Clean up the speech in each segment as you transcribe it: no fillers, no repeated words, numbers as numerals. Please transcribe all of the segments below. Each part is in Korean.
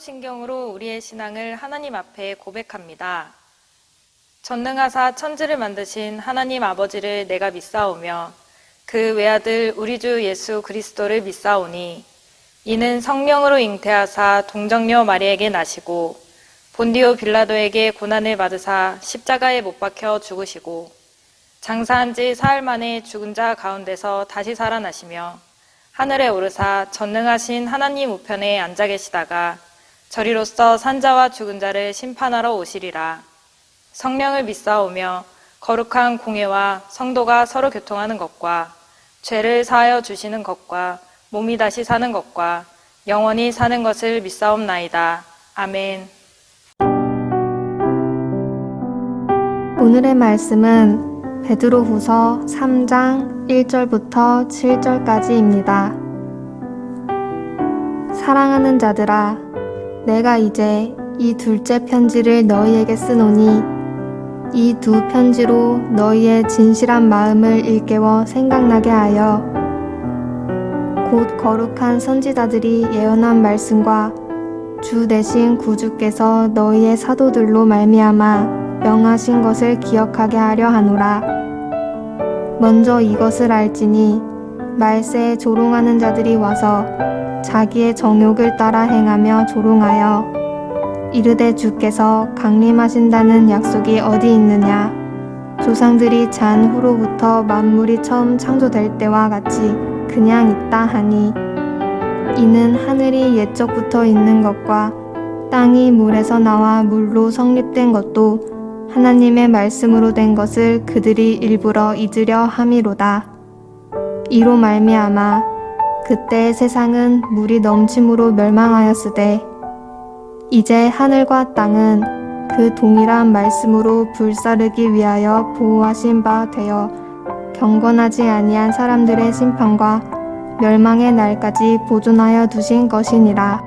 사도신경으로 우리의 신앙을 하나님 앞에 고백합니다. 전능하사 천지를 만드신 하나님 아버지를 내가 믿사오며 그 외아들 우리 주 예수 그리스도를 믿사오니 이는 성령으로 잉태하사 동정녀 마리에게 나시고 본디오 빌라도에게 고난을 받으사 십자가에 못 박혀 죽으시고 장사한 지 사흘 만에 죽은 자 가운데서 다시 살아나시며 하늘에 오르사 전능하신 하나님 우편에 앉아 계시다가 저리로서 산자와 죽은 자를 심판하러 오시리라. 성령을 믿사오며 거룩한 공회와 성도가 서로 교통하는 것과 죄를 사하여 주시는 것과 몸이 다시 사는 것과 영원히 사는 것을 믿사옵나이다. 아멘. 오늘의 말씀은 베드로후서 3장 1절부터 7절까지입니다. 사랑하는 자들아, 내가 이제 이 둘째 편지를 너희에게 쓰노니 이 두 편지로 너희의 진실한 마음을 일깨워 생각나게 하여 곧 거룩한 선지자들이 예언한 말씀과 주 대신 구주께서 너희의 사도들로 말미암아 명하신 것을 기억하게 하려 하노라. 먼저 이것을 알지니 말세에 조롱하는 자들이 와서 자기의 정욕을 따라 행하며 조롱하여 이르되 주께서 강림하신다는 약속이 어디 있느냐? 조상들이 잔 후로부터 만물이 처음 창조될 때와 같이 그냥 있다 하니 이는 하늘이 옛적부터 있는 것과 땅이 물에서 나와 물로 성립된 것도 하나님의 말씀으로 된 것을 그들이 일부러 잊으려 함이로다. 이로 말미암아 그때 세상은 물이 넘침으로 멸망하였으되 이제 하늘과 땅은 그 동일한 말씀으로 불사르기 위하여 보호하신 바 되어 경건하지 아니한 사람들의 심판과 멸망의 날까지 보존하여 두신 것이니라.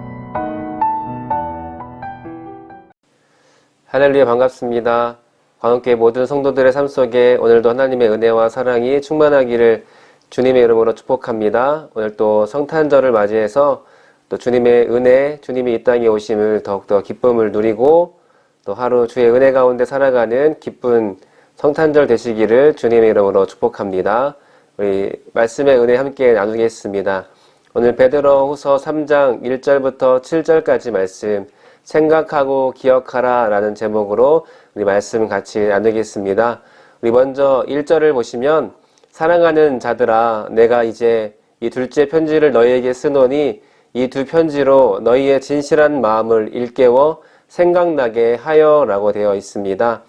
할렐루야, 반갑습니다. 광역교회 모든 성도들의 삶 속에 오늘도 하나님의 은혜와 사랑이 충만하기를 주님의 이름으로 축복합니다. 오늘 또 성탄절을 맞이해서 또 주님의 은혜, 주님이 이 땅에 오심을 더욱더 기쁨을 누리고 또 하루 주의 은혜 가운데 살아가는 기쁜 성탄절 되시기를 주님의 이름으로 축복합니다. 우리 말씀의 은혜 함께 나누겠습니다. 오늘 베드로후서 3장 1절부터 7절까지 말씀 생각하고 기억하라 라는 제목으로 우리 말씀 같이 나누겠습니다. 우리 먼저 1절을 보시면 사랑하는 자들아, 내가 이제 이 둘째 편지를 너희에게 쓰노니 이 두 편지로 너희의 진실한 마음을 일깨워 생각나게 하여 라고 되어 있습니다.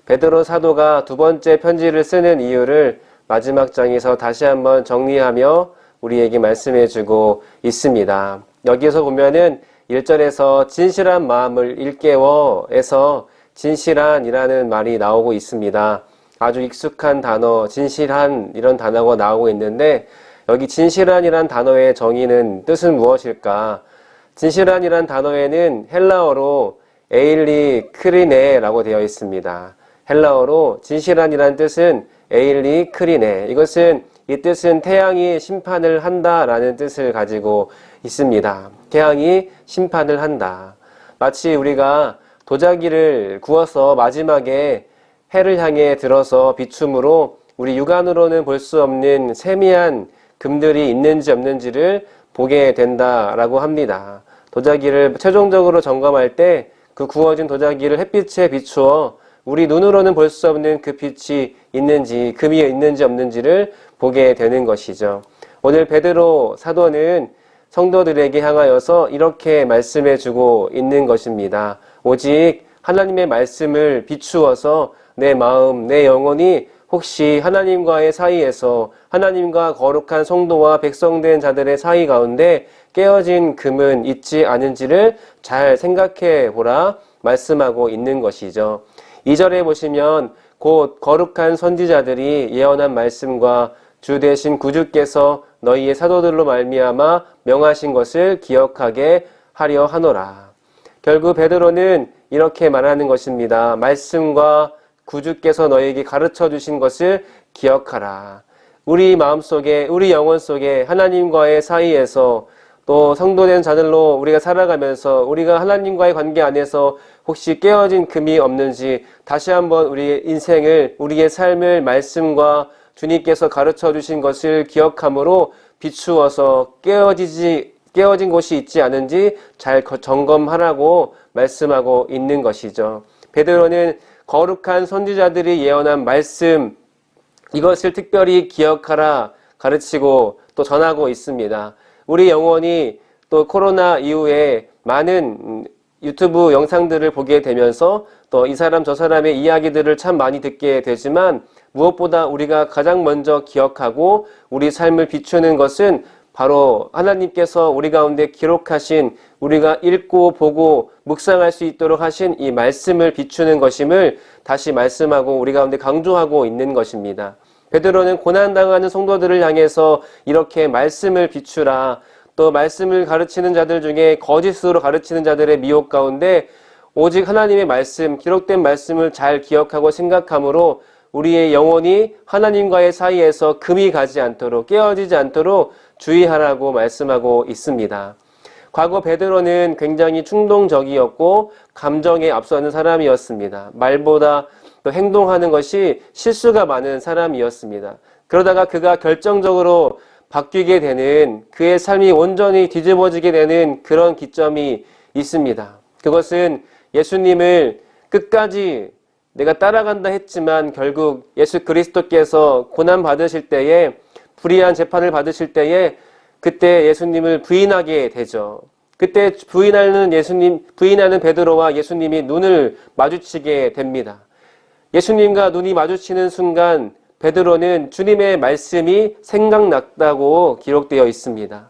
베드로 사도가 두 번째 편지를 쓰는 이유를 마지막 장에서 다시 한번 정리하며 우리에게 말씀해 주고 있습니다. 여기서 보면은 1절에서 진실한 마음을 일깨워에서 진실한이라는 말이 나오고 있습니다. 아주 익숙한 단어, 진실한 이런 단어가 나오고 있는데 여기 진실한이란 단어의 정의는 뜻은 무엇일까? 진실한이란 단어에는 헬라어로 에일리 크리네라고 되어 있습니다. 헬라어로 진실한이란 뜻은 에일리 크리네. 이 뜻은 태양이 심판을 한다라는 뜻을 가지고 있습니다. 태양이 심판을 한다. 마치 우리가 도자기를 구워서 마지막에 해를 향해 들어서 비춤으로 우리 육안으로는 볼 수 없는 세미한 금들이 있는지 없는지를 보게 된다라고 합니다. 도자기를 최종적으로 점검할 때 그 구워진 도자기를 햇빛에 비추어 우리 눈으로는 볼 수 없는 그 빛이 있는지, 금이 있는지 없는지를 보게 되는 것이죠. 오늘 베드로 사도는 성도들에게 향하여서 이렇게 말씀해 주고 있는 것입니다. 오직 하나님의 말씀을 비추어서 내 마음, 내 영혼이 혹시 하나님과의 사이에서 하나님과 거룩한 성도와 백성된 자들의 사이 가운데 깨어진 금은 있지 않은지를 잘 생각해 보라 말씀하고 있는 것이죠. 2절에 보시면 곧 거룩한 선지자들이 예언한 말씀과 주 대신 구주께서 너희의 사도들로 말미암아 명하신 것을 기억하게 하려 하노라. 결국 베드로는 이렇게 말하는 것입니다. 말씀과 구주께서 너희에게 가르쳐 주신 것을 기억하라. 우리 마음속에, 우리 영혼 속에 하나님과의 사이에서 또 성도된 자들로 우리가 살아가면서 우리가 하나님과의 관계 안에서 혹시 깨어진 금이 없는지 다시 한번 우리의 인생을, 우리의 삶을 말씀과 주님께서 가르쳐 주신 것을 기억함으로 비추어서 깨어진 곳이 있지 않은지 잘 점검하라고 말씀하고 있는 것이죠. 베드로는 거룩한 선지자들이 예언한 말씀, 이것을 특별히 기억하라 가르치고 또 전하고 있습니다. 우리 영혼이 또 코로나 이후에 많은 유튜브 영상들을 보게 되면서 또 이 사람 저 사람의 이야기들을 참 많이 듣게 되지만 무엇보다 우리가 가장 먼저 기억하고 우리 삶을 비추는 것은 바로 하나님께서 우리 가운데 기록하신, 우리가 읽고 보고 묵상할 수 있도록 하신 이 말씀을 비추는 것임을 다시 말씀하고 우리 가운데 강조하고 있는 것입니다. 베드로는 고난당하는 성도들을 향해서 이렇게 말씀을 비추라, 또 말씀을 가르치는 자들 중에 거짓으로 가르치는 자들의 미혹 가운데 오직 하나님의 말씀, 기록된 말씀을 잘 기억하고 생각함으로 우리의 영혼이 하나님과의 사이에서 금이 가지 않도록, 깨어지지 않도록 주의하라고 말씀하고 있습니다. 과거 베드로는 굉장히 충동적이었고 감정에 앞서는 사람이었습니다. 말보다 또 행동하는 것이 실수가 많은 사람이었습니다. 그러다가 그가 결정적으로 바뀌게 되는, 그의 삶이 온전히 뒤집어지게 되는 그런 기점이 있습니다. 그것은 예수님을 끝까지 내가 따라간다 했지만 결국 예수 그리스도께서 고난 받으실 때에, 불의한 재판을 받으실 때에 그때 예수님을 부인하게 되죠. 그때 부인하는 베드로와 예수님이 눈을 마주치게 됩니다. 예수님과 눈이 마주치는 순간 베드로는 주님의 말씀이 생각났다고 기록되어 있습니다.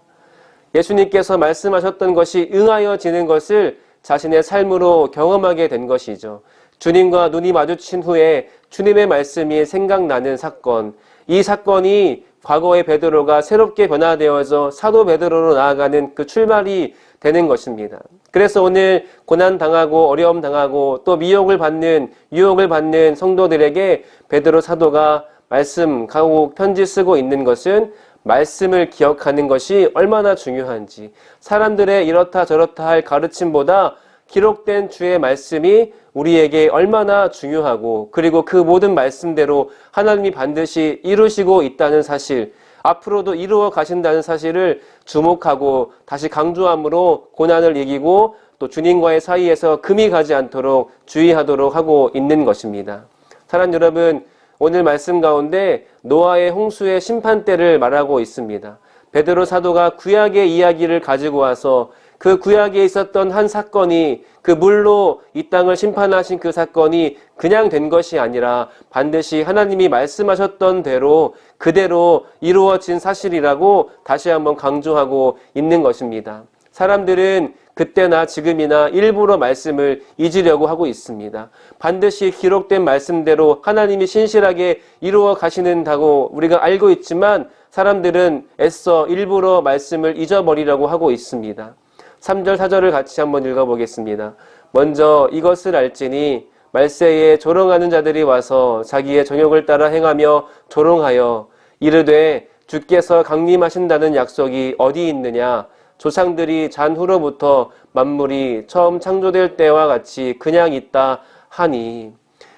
예수님께서 말씀하셨던 것이 응하여지는 것을 자신의 삶으로 경험하게 된 것이죠. 주님과 눈이 마주친 후에 주님의 말씀이 생각나는 사건, 이 사건이 과거의 베드로가 새롭게 변화되어서 사도 베드로로 나아가는 그 출발이 되는 것입니다. 그래서 오늘 고난당하고 어려움 당하고 또 미혹을 받는, 유혹을 받는 성도들에게 베드로 사도가 말씀, 가고 편지 쓰고 있는 것은 말씀을 기억하는 것이 얼마나 중요한지, 사람들의 이렇다 저렇다 할 가르침보다 기록된 주의 말씀이 우리에게 얼마나 중요하고, 그리고 그 모든 말씀대로 하나님이 반드시 이루시고 있다는 사실, 앞으로도 이루어 가신다는 사실을 주목하고 다시 강조함으로 고난을 이기고 또 주님과의 사이에서 금이 가지 않도록 주의하도록 하고 있는 것입니다. 사랑하는 여러분, 오늘 말씀 가운데 노아의 홍수의 심판대를 말하고 있습니다. 베드로 사도가 구약의 이야기를 가지고 와서 그 구약에 있었던 한 사건이, 그 물로 이 땅을 심판하신 그 사건이 그냥 된 것이 아니라 반드시 하나님이 말씀하셨던 대로 그대로 이루어진 사실이라고 다시 한번 강조하고 있는 것입니다. 사람들은 그때나 지금이나 일부러 말씀을 잊으려고 하고 있습니다. 반드시 기록된 말씀대로 하나님이 신실하게 이루어 가시는다고 우리가 알고 있지만 사람들은 애써 일부러 말씀을 잊어버리려고 하고 있습니다. 3절 4절을 같이 한번 읽어보겠습니다. 먼저 이것을 알지니 말세에 조롱하는 자들이 와서 자기의 정욕을 따라 행하며 조롱하여 이르되 주께서 강림하신다는 약속이 어디 있느냐? 조상들이 잔 후로부터 만물이 처음 창조될 때와 같이 그냥 있다 하니.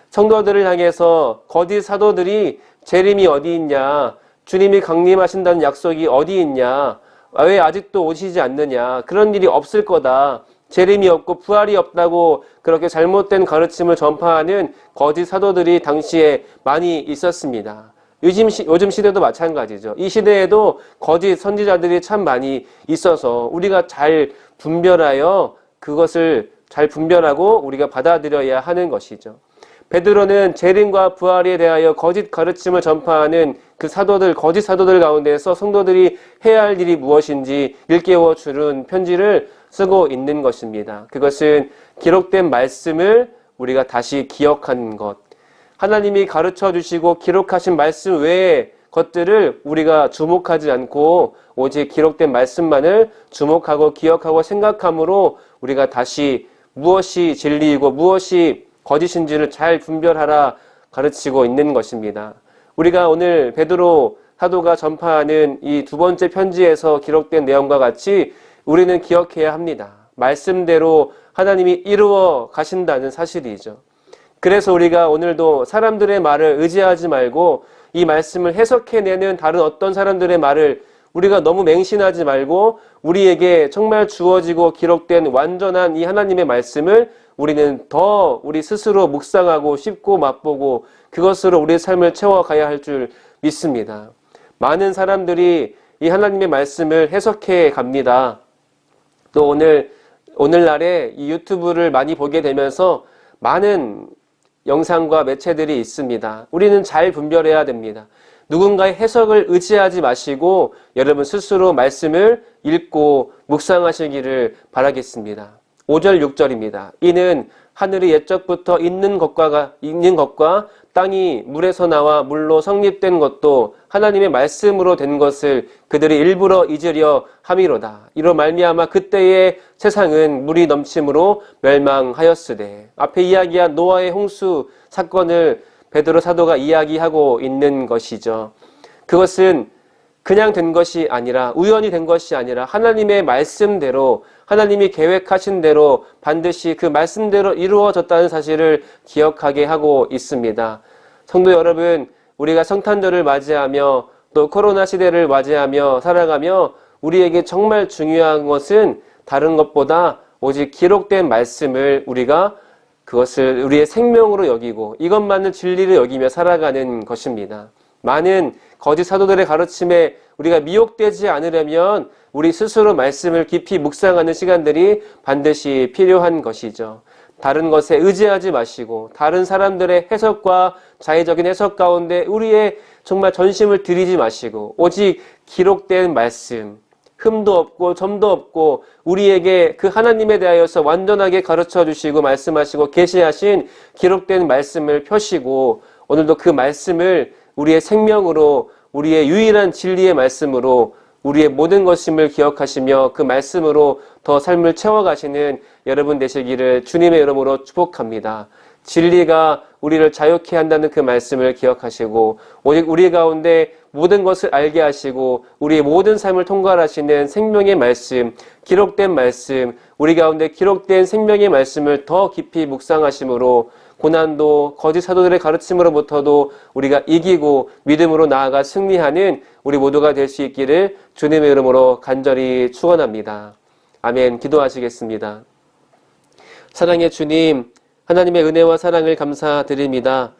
성도들을 향해서 거짓 사도들이 재림이 어디 있냐? 주님이 강림하신다는 약속이 어디 있냐? 왜 아직도 오시지 않느냐? 그런 일이 없을 거다. 재림이 없고 부활이 없다고 그렇게 잘못된 가르침을 전파하는 거짓 사도들이 당시에 많이 있었습니다. 요즘 시대도 마찬가지죠. 이 시대에도 거짓 선지자들이 참 많이 있어서 우리가 잘 분별하여 그것을 잘 분별하고 우리가 받아들여야 하는 것이죠. 베드로는 재림과 부활에 대하여 거짓 가르침을 전파하는 그 사도들, 거짓 사도들 가운데서 성도들이 해야 할 일이 무엇인지 일깨워 주는 편지를 쓰고 있는 것입니다. 그것은 기록된 말씀을 우리가 다시 기억하는 것, 하나님이 가르쳐 주시고 기록하신 말씀 외의 것들을 우리가 주목하지 않고 오직 기록된 말씀만을 주목하고 기억하고 생각함으로 우리가 다시 무엇이 진리이고 무엇이 거짓인지를 잘 분별하라 가르치고 있는 것입니다. 우리가 오늘 베드로 사도가 전파하는 이 두 번째 편지에서 기록된 내용과 같이 우리는 기억해야 합니다. 말씀대로 하나님이 이루어 가신다는 사실이죠. 그래서 우리가 오늘도 사람들의 말을 의지하지 말고 이 말씀을 해석해내는 다른 어떤 사람들의 말을 우리가 너무 맹신하지 말고 우리에게 정말 주어지고 기록된 완전한 이 하나님의 말씀을 우리는 더 우리 스스로 묵상하고 씹고 맛보고 그것으로 우리의 삶을 채워가야 할 줄 믿습니다. 많은 사람들이 이 하나님의 말씀을 해석해 갑니다. 또 오늘날에 이 유튜브를 많이 보게 되면서 많은 영상과 매체들이 있습니다. 우리는 잘 분별해야 됩니다. 누군가의 해석을 의지하지 마시고 여러분 스스로 말씀을 읽고 묵상하시기를 바라겠습니다. 5절 6절입니다. 이는 하늘이 옛적부터 있는 것과 땅이 물에서 나와 물로 성립된 것도 하나님의 말씀으로 된 것을 그들이 일부러 잊으려 함이로다. 이로 말미암아 그때의 세상은 물이 넘침으로 멸망하였으되. 앞에 이야기한 노아의 홍수 사건을 베드로 사도가 이야기하고 있는 것이죠. 그것은 그냥 된 것이 아니라 우연히 된 것이 아니라 하나님의 말씀대로 하나님이 계획하신 대로 반드시 그 말씀대로 이루어졌다는 사실을 기억하게 하고 있습니다. 성도 여러분, 우리가 성탄절을 맞이하며 또 코로나 시대를 맞이하며 살아가며 우리에게 정말 중요한 것은 다른 것보다 오직 기록된 말씀을 우리가 그것을 우리의 생명으로 여기고 이것만을 진리로 여기며 살아가는 것입니다. 많은 거짓 사도들의 가르침에 우리가 미혹되지 않으려면 우리 스스로 말씀을 깊이 묵상하는 시간들이 반드시 필요한 것이죠. 다른 것에 의지하지 마시고 다른 사람들의 해석과 자의적인 해석 가운데 우리의 정말 전심을 들이지 마시고 오직 기록된 말씀, 흠도 없고 점도 없고 우리에게 그 하나님에 대하여서 완전하게 가르쳐 주시고 말씀하시고 계시하신 기록된 말씀을 펴시고 오늘도 그 말씀을 우리의 생명으로 우리의 유일한 진리의 말씀으로 우리의 모든 것임을 기억하시며 그 말씀으로 더 삶을 채워가시는 여러분 되시기를 주님의 이름으로 축복합니다. 진리가 우리를 자유케 한다는 그 말씀을 기억하시고 오직 우리 가운데 모든 것을 알게 하시고 우리의 모든 삶을 통괄하시는 생명의 말씀, 기록된 말씀, 우리 가운데 기록된 생명의 말씀을 더 깊이 묵상하심으로 고난도 거짓 사도들의 가르침으로부터도 우리가 이기고 믿음으로 나아가 승리하는 우리 모두가 될 수 있기를 주님의 이름으로 간절히 축원합니다. 아멘. 기도하시겠습니다. 사랑의 주님, 하나님의 은혜와 사랑을 감사드립니다.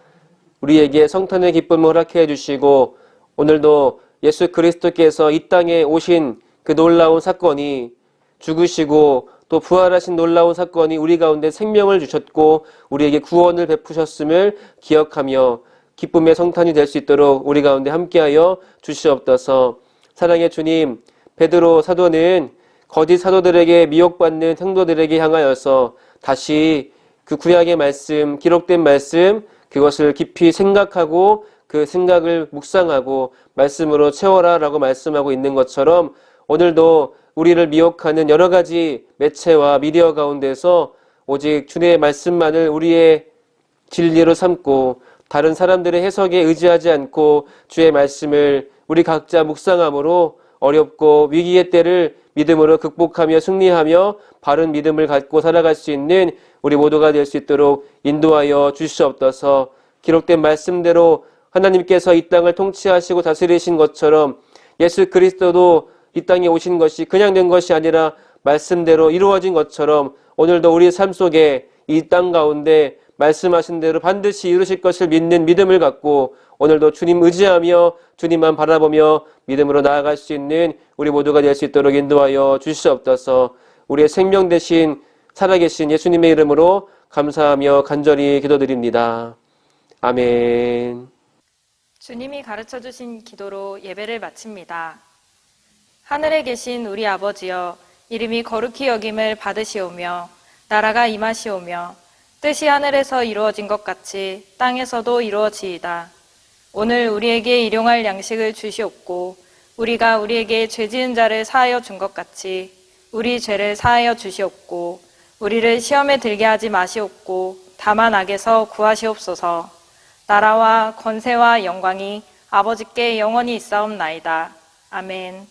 우리에게 성탄의 기쁨을 허락해 주시고 오늘도 예수 그리스도께서 이 땅에 오신 그 놀라운 사건이 죽으시고 또 부활하신 놀라운 사건이 우리 가운데 생명을 주셨고 우리에게 구원을 베푸셨음을 기억하며 기쁨의 성탄이 될 수 있도록 우리 가운데 함께하여 주시옵소서. 사랑의 주님, 베드로 사도는 거짓 사도들에게 미혹받는 성도들에게 향하여서 다시 그 구약의 말씀, 기록된 말씀, 그것을 깊이 생각하고 그 생각을 묵상하고 말씀으로 채워라 라고 말씀하고 있는 것처럼 오늘도 우리를 미혹하는 여러 가지 매체와 미디어 가운데서 오직 주님의 말씀만을 우리의 진리로 삼고 다른 사람들의 해석에 의지하지 않고 주의 말씀을 우리 각자 묵상함으로 어렵고 위기의 때를 믿음으로 극복하며 승리하며 바른 믿음을 갖고 살아갈 수 있는 우리 모두가 될 수 있도록 인도하여 주시옵소서. 기록된 말씀대로 하나님께서 이 땅을 통치하시고 다스리신 것처럼 예수 그리스도도 이 땅에 오신 것이 그냥 된 것이 아니라 말씀대로 이루어진 것처럼 오늘도 우리 삶 속에 이 땅 가운데 말씀하신 대로 반드시 이루실 것을 믿는 믿음을 갖고 오늘도 주님 의지하며 주님만 바라보며 믿음으로 나아갈 수 있는 우리 모두가 될 수 있도록 인도하여 주시옵소서. 우리의 생명 되신 살아계신 예수님의 이름으로 감사하며 간절히 기도드립니다. 아멘. 주님이 가르쳐 주신 기도로 예배를 마칩니다. 하늘에 계신 우리 아버지여, 이름이 거룩히 여김을 받으시오며 나라가 임하시오며 뜻이 하늘에서 이루어진 것 같이 땅에서도 이루어지이다. 오늘 우리에게 일용할 양식을 주시옵고 우리가 우리에게 죄 지은 자를 사하여 준 것 같이 우리 죄를 사하여 주시옵고 우리를 시험에 들게 하지 마시옵고 다만 악에서 구하시옵소서. 나라와 권세와 영광이 아버지께 영원히 있사옵나이다. 아멘.